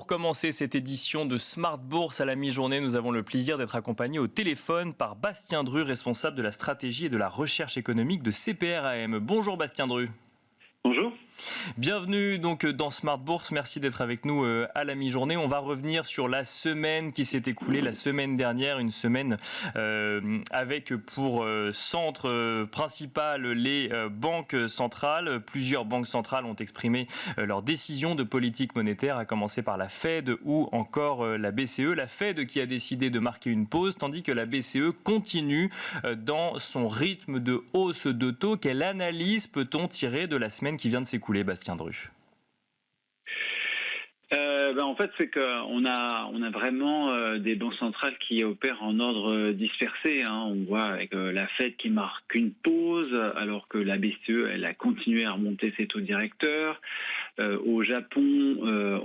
commencer cette édition de Smart Bourse à la mi-journée, nous avons le plaisir d'être accompagnés au téléphone par Bastien Dru, responsable de la stratégie et de la recherche économique de CPR AM. Bonjour Bastien Dru. Bonjour. Bienvenue donc dans Smart Bourse, merci d'être avec nous à la mi-journée. On va revenir sur la semaine qui s'est écoulée la semaine dernière, une semaine avec pour centre principal les banques centrales. Plusieurs banques centrales ont exprimé leur décision de politique monétaire, à commencer par la Fed ou encore la BCE. La Fed qui a décidé de marquer une pause, tandis que la BCE continue dans son rythme de hausse de taux. Quelle analyse peut-on tirer de la semaine qui vient de s'écouler, Bastien Dru? En fait, c'est qu'on a vraiment des banques centrales qui opèrent en ordre dispersé. On voit avec la Fed qui marque une pause, alors que la BCE, elle a continué à remonter ses taux directeurs. Au Japon,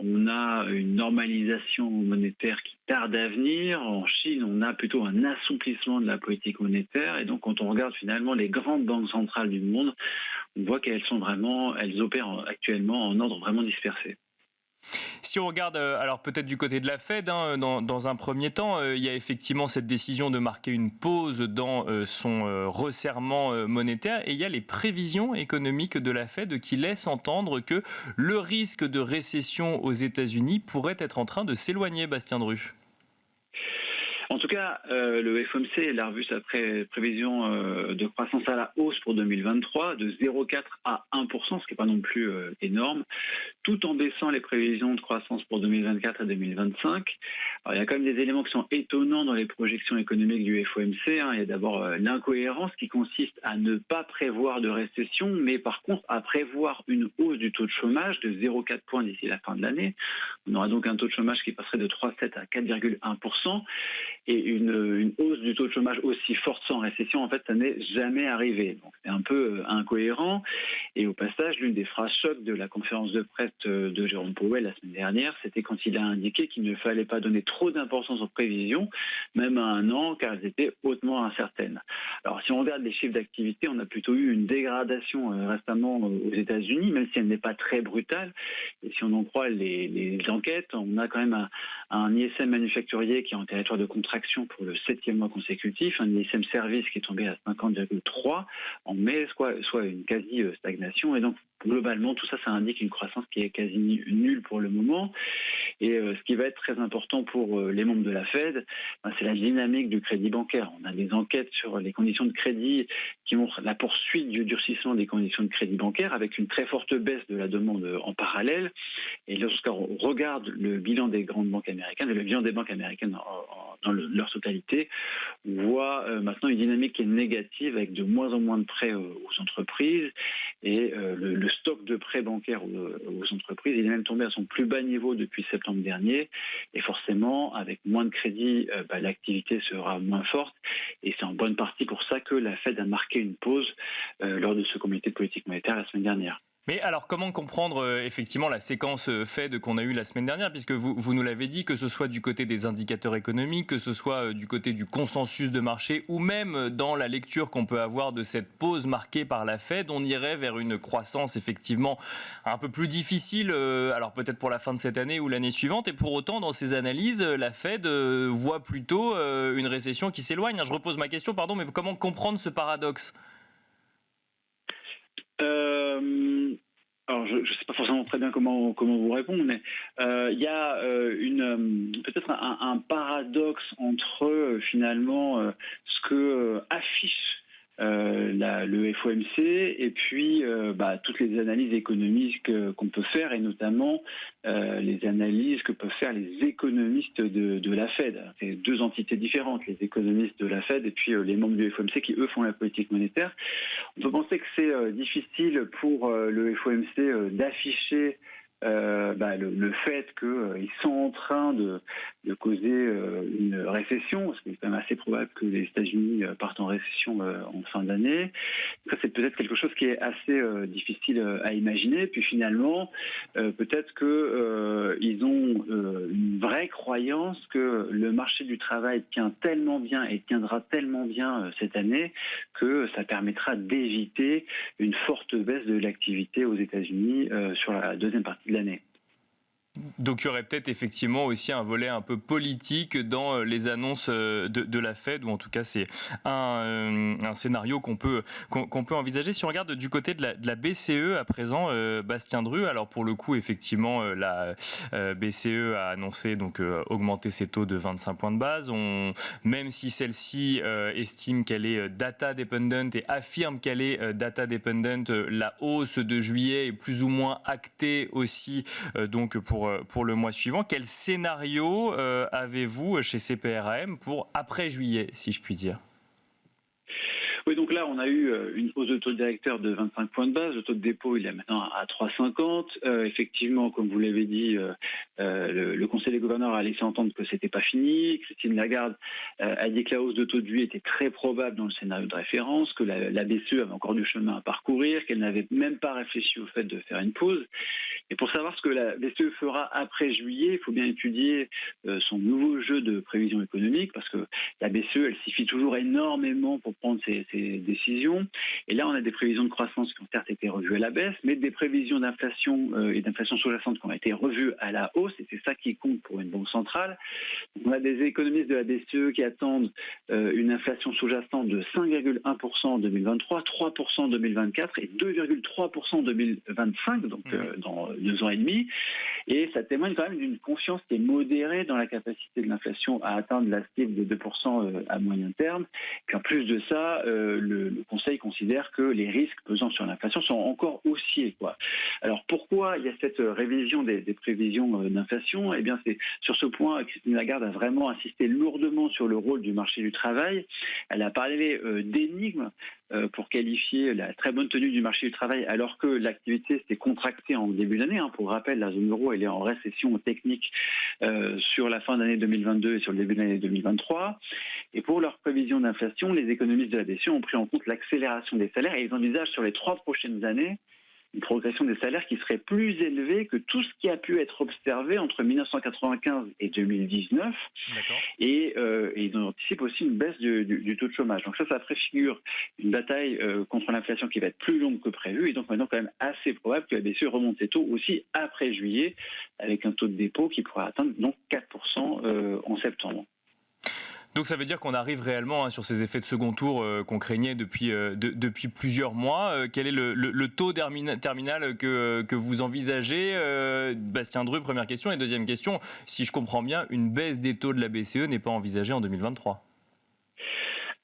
on a une normalisation monétaire qui tarde à venir. En Chine, on a plutôt un assouplissement de la politique monétaire. Et donc, quand on regarde finalement les grandes banques centrales du monde, on voit qu'elles opèrent actuellement en ordre vraiment dispersé. Si on regarde, alors peut-être du côté de la Fed, dans un premier temps, il y a effectivement cette décision de marquer une pause dans son resserrement monétaire, et il y a les prévisions économiques de la Fed qui laissent entendre que le risque de récession aux États-Unis pourrait être en train de s'éloigner, Bastien Dru. En tout cas, le FOMC a revu sa prévision de croissance à la hausse pour 2023 de 0,4 à 1%, ce qui n'est pas non plus énorme, tout en baissant les prévisions de croissance pour 2024 à 2025. Alors, il y a quand même des éléments qui sont étonnants dans les projections économiques du FOMC. Il y a d'abord l'incohérence qui consiste à ne pas prévoir de récession, mais par contre à prévoir une hausse du taux de chômage de 0,4 points d'ici la fin de l'année. On aura donc un taux de chômage qui passerait de 3,7 à 4,1%. Et une hausse du taux de chômage aussi forte sans récession, en fait, ça n'est jamais arrivé. Donc c'est un peu incohérent. Et au passage, l'une des phrases choc de la conférence de presse de Jérôme Powell la semaine dernière, c'était quand il a indiqué qu'il ne fallait pas donner trop d'importance aux prévisions, même à un an, car elles étaient hautement incertaines. Alors si on regarde les chiffres d'activité, on a plutôt eu une dégradation récemment aux États-Unis, même si elle n'est pas très brutale. Et si on en croit les enquêtes, on a quand même un ISM manufacturier qui est en territoire de contraction pour le 7e mois consécutif, un ISM service qui est tombé à 50,3 en mai, soit une quasi-stagnation. Et donc, globalement, tout ça, ça indique une croissance qui est quasi nulle pour le moment. Et ce qui va être très important pour les membres de la Fed, c'est la dynamique du crédit bancaire. On a des enquêtes sur les conditions de crédit qui montrent la poursuite du durcissement des conditions de crédit bancaire avec une très forte baisse de la demande en parallèle. Et lorsqu'on regarde le bilan des grandes banques américaines et le bilan des banques américaines dans leur totalité, on voit maintenant une dynamique qui est négative avec de moins en moins de prêts aux entreprises et le stock de prêts bancaires aux entreprises, il est même tombé à son plus bas niveau depuis septembre dernier. Et forcément, avec moins de crédit, l'activité sera moins forte. Et c'est en bonne partie pour ça que la Fed a marqué une pause lors de ce comité de politique monétaire la semaine dernière. Mais alors, comment comprendre effectivement la séquence Fed qu'on a eue la semaine dernière, puisque vous nous l'avez dit, que ce soit du côté des indicateurs économiques, que ce soit du côté du consensus de marché, ou même dans la lecture qu'on peut avoir de cette pause marquée par la Fed, on irait vers une croissance effectivement un peu plus difficile, alors peut-être pour la fin de cette année ou l'année suivante, et pour autant, dans ces analyses, la Fed voit plutôt une récession qui s'éloigne. Je repose ma question, pardon, mais comment comprendre ce paradoxe ? Alors, je ne sais pas forcément très bien comment vous répondre, mais il y a peut-être un paradoxe entre finalement ce que affiche le FOMC et puis toutes les analyses économiques qu'on peut faire, et notamment les analyses que peuvent faire les économistes de la Fed. C'est deux entités différentes, les économistes de la Fed et puis les membres du FOMC qui, eux, font la politique monétaire. On peut penser que c'est difficile pour le FOMC d'afficher le fait qu'ils sont en train de causer une récession, parce qu'il est quand même assez probable que les États-Unis partent en récession en fin d'année. Ça, c'est peut-être quelque chose qui est assez difficile à imaginer. Puis finalement, peut-être qu'ils ont une vraie croyance que le marché du travail tient tellement bien et tiendra tellement bien cette année que ça permettra d'éviter une forte baisse de l'activité aux États-Unis sur la deuxième partie de l'année. Donc il y aurait peut-être effectivement aussi un volet un peu politique dans les annonces de la Fed, ou en tout cas c'est un scénario qu'on peut envisager. Si on regarde du côté de la BCE à présent, Bastien Drue, alors pour le coup effectivement la BCE a annoncé donc augmenter ses taux de 25 points de base. Même si celle-ci estime qu'elle est data dependent et affirme qu'elle est data dependent, la hausse de juillet est plus ou moins actée aussi donc pour le mois suivant. Quel scénario avez-vous chez CPRAM pour après juillet, si je puis dire ? Oui, donc là, on a eu une hausse de taux directeur de 25 points de base. Le taux de dépôt, il est maintenant à 3,50. Effectivement, comme vous l'avez dit, le Conseil des gouverneurs a laissé entendre que c'était pas fini. Christine Lagarde a dit que la hausse de taux de juillet était très probable dans le scénario de référence, que la BCE avait encore du chemin à parcourir, qu'elle n'avait même pas réfléchi au fait de faire une pause. Et pour savoir ce que la BCE fera après juillet, il faut bien étudier son nouveau jeu de prévision économique, parce que la BCE, elle s'y fie toujours énormément pour prendre ses décisions. Et là, on a des prévisions de croissance qui ont certes été revues à la baisse, mais des prévisions d'inflation et d'inflation sous-jacente qui ont été revues à la hausse, et c'est ça qui compte pour une banque centrale. Donc, on a des économistes de la BCE qui attendent une inflation sous-jacente de 5,1% en 2023, 3% en 2024 et 2,3% en 2025, donc dans 2 ans et demi. Et ça témoigne quand même d'une confiance qui est modérée dans la capacité de l'inflation à atteindre la cible de 2% à moyen terme. Puis en plus de ça, le Conseil considère que les risques pesant sur l'inflation sont encore haussiers, quoi. Alors pourquoi il y a cette révision des prévisions d'inflation ? Eh bien, c'est sur ce point, Christine Lagarde a vraiment insisté lourdement sur le rôle du marché du travail. Elle a parlé d'énigmes pour qualifier la très bonne tenue du marché du travail, alors que l'activité s'est contractée en début d'année. Pour rappel, la zone euro elle est en récession technique sur la fin d'année 2022 et sur le début de l'année 2023. Et pour leur prévision d'inflation, les économistes de la BCE ont pris en compte l'accélération des salaires et ils envisagent sur les 3 prochaines années une progression des salaires qui serait plus élevée que tout ce qui a pu être observé entre 1995 et 2019. Et ils anticipent aussi une baisse du taux de chômage. Donc ça préfigure une bataille contre l'inflation qui va être plus longue que prévu. Et donc maintenant, quand même assez probable que la BCE remonte ses taux aussi après juillet, avec un taux de dépôt qui pourra atteindre donc 4% en septembre. Donc ça veut dire qu'on arrive réellement sur ces effets de second tour qu'on craignait depuis plusieurs mois. Quel est le taux terminal que vous envisagez, Bastien Drue, première question. Et deuxième question, si je comprends bien, une baisse des taux de la BCE n'est pas envisagée en 2023 ?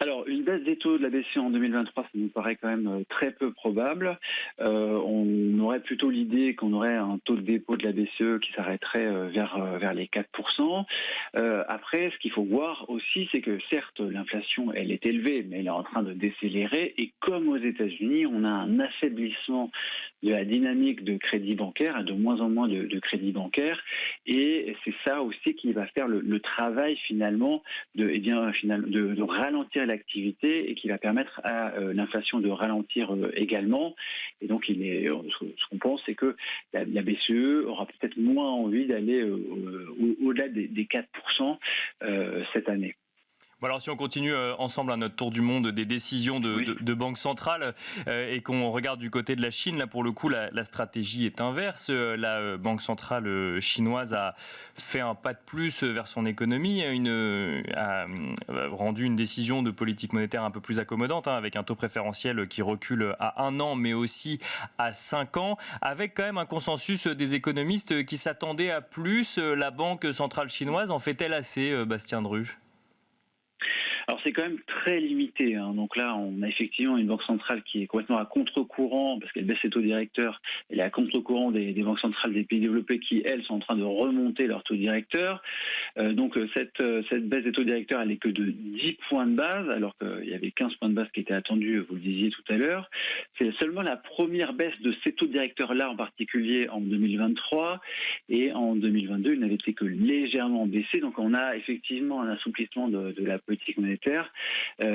Alors, une baisse des taux de la BCE en 2023, ça nous paraît quand même très peu probable. On aurait plutôt l'idée qu'on aurait un taux de dépôt de la BCE qui s'arrêterait vers les 4%. Après, ce qu'il faut voir aussi, c'est que certes, l'inflation, elle est élevée, mais elle est en train de décélérer. Et comme aux États-Unis, on a un affaiblissement de la dynamique de crédit bancaire, de moins en moins de crédit bancaire. Et c'est ça aussi qui va faire le travail finalement de ralentir l'activité et qui va permettre à l'inflation de ralentir également. Et donc, ce qu'on pense, c'est que la BCE aura peut-être moins envie d'aller au-delà des 4% cette année. Bon, alors si on continue ensemble à notre tour du monde des décisions de banques centrales et qu'on regarde du côté de la Chine, là pour le coup la stratégie est inverse. La banque centrale chinoise a fait un pas de plus vers son économie, a rendu une décision de politique monétaire un peu plus accommodante, avec un taux préférentiel qui recule à 1 an mais aussi à 5 ans, avec quand même un consensus des économistes qui s'attendaient à plus. La banque centrale chinoise en fait-elle assez, Bastien Drue ? Alors c'est quand même très limité. Donc là, on a effectivement une banque centrale qui est complètement à contre-courant parce qu'elle baisse ses taux directeurs. Elle est à contre-courant des banques centrales des pays développés qui, elles, sont en train de remonter leurs taux directeurs. Donc cette baisse des taux directeurs, elle n'est que de 10 points de base, alors qu'il y avait 15 points de base qui étaient attendus, vous le disiez tout à l'heure. C'est seulement la première baisse de ces taux directeurs-là en particulier en 2023. Et en 2022, ils n'avaient été que légèrement baissés. Donc on a effectivement un assouplissement de la politique monétaire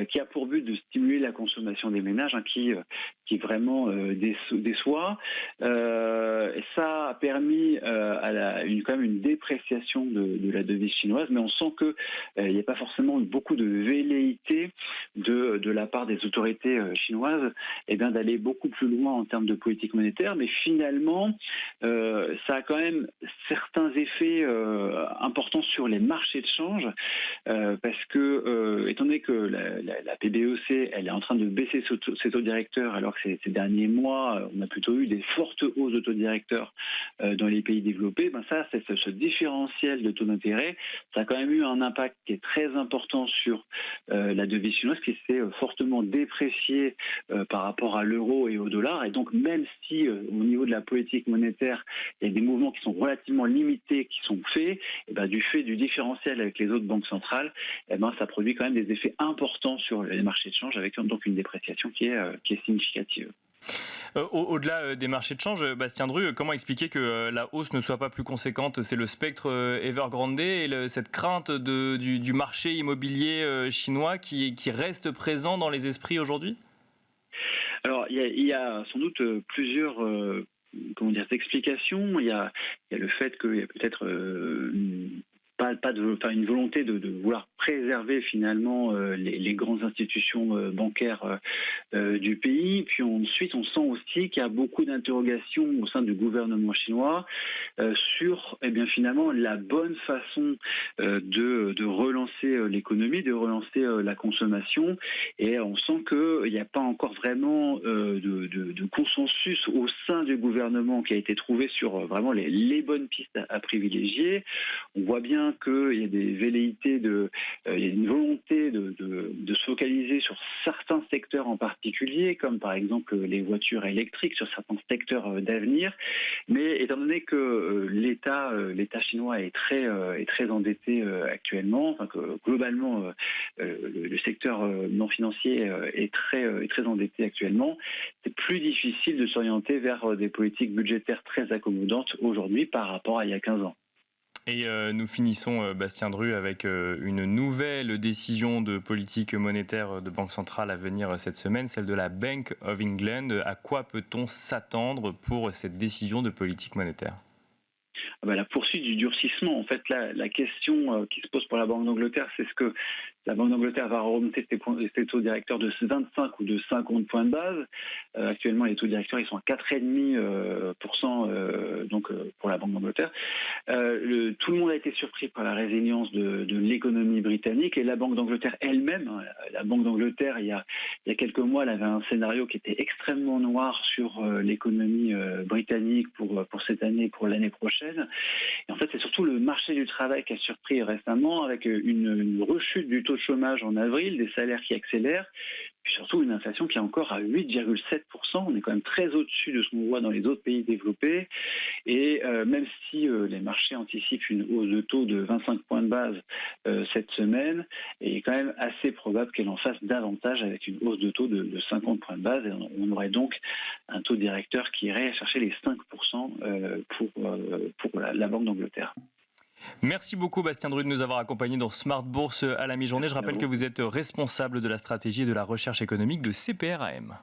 qui a pour but de stimuler la consommation des ménages, qui vraiment déçoit. Et ça a permis quand même une dépréciation de la devise chinoise, mais on sent qu'il n'y a pas forcément beaucoup de velléité de de la part des autorités chinoises d'aller beaucoup plus loin en termes de politique monétaire, mais finalement, ça a quand même certains effets importants sur les marchés de change, parce que, étant donné que la PBOC, elle est en train de baisser ses taux directeurs, alors que ces derniers mois, on a plutôt eu des fortes hausses de taux directeurs dans les pays développés, ça, c'est ce différentiel de taux d'intérêt, ça a quand même eu un impact qui est très important sur la devise chinoise, qui s'est fortement dépréciée par rapport à l'euro et au dollar. Et donc, même si au niveau de la politique monétaire, il y a des mouvements qui sont relativement limités qui sont faits, du fait du différentiel avec les autres banques centrales, ça produit quand même des effets importants sur les marchés de change, avec donc une dépréciation qui est significative. Au-delà des marchés de change, Bastien Drue, comment expliquer que la hausse ne soit pas plus conséquente? C'est le spectre Evergrande et cette crainte du marché immobilier chinois qui reste présent dans les esprits aujourd'hui? Alors, il y a sans doute plusieurs explications. Il y a le fait qu'il y a peut-être une volonté de vouloir préserver finalement les grandes institutions bancaires du pays. Puis ensuite, on sent aussi qu'il y a beaucoup d'interrogations au sein du gouvernement chinois sur finalement la bonne façon de relancer l'économie, de relancer la consommation. Et on sent qu'il n'y a pas encore vraiment de consensus au sein du gouvernement qui a été trouvé sur vraiment les bonnes pistes à privilégier. On voit bien qu'il y a des velléités, il y a une volonté de se focaliser sur certains secteurs en particulier, comme par exemple les voitures électriques, sur certains secteurs d'avenir. Mais étant donné que l'État chinois est très endetté actuellement, que globalement le secteur non financier est très endetté actuellement, c'est plus difficile de s'orienter vers des politiques budgétaires très accommodantes aujourd'hui par rapport à il y a 15 ans. Et nous finissons, Bastien Drue, avec une nouvelle décision de politique monétaire de Banque centrale à venir cette semaine, celle de la Bank of England. À quoi peut-on s'attendre pour cette décision de politique monétaire ? La poursuite du durcissement. En fait, la question qui se pose pour la Banque d'Angleterre, c'est ce que la Banque d'Angleterre va remonter ses taux directeurs de 25 ou de 50 points de base. Actuellement, les taux directeurs ils sont à 4,5% pour la Banque d'Angleterre. Tout le monde a été surpris par la résilience de l'économie britannique et la Banque d'Angleterre elle-même. La Banque d'Angleterre, il y a quelques mois, elle avait un scénario qui était extrêmement noir sur l'économie britannique pour cette année, pour l'année prochaine. Et en fait, c'est surtout le marché du travail qui a surpris récemment, avec une rechute du taux de chômage en avril, des salaires qui accélèrent, puis surtout une inflation qui est encore à 8,7%. On est quand même très au-dessus de ce qu'on voit dans les autres pays développés. Et même si les marchés anticipent une hausse de taux de 25 points de base cette semaine, il est quand même assez probable qu'elle en fasse davantage avec une hausse de taux de 50 points de base. Et on aurait donc un taux directeur qui irait chercher les 5% pour la Banque d'Angleterre. Merci beaucoup Bastien Drue de nous avoir accompagnés dans Smart Bourse à la mi-journée. Je rappelle que vous êtes responsable de la stratégie et de la recherche économique de CPRAM.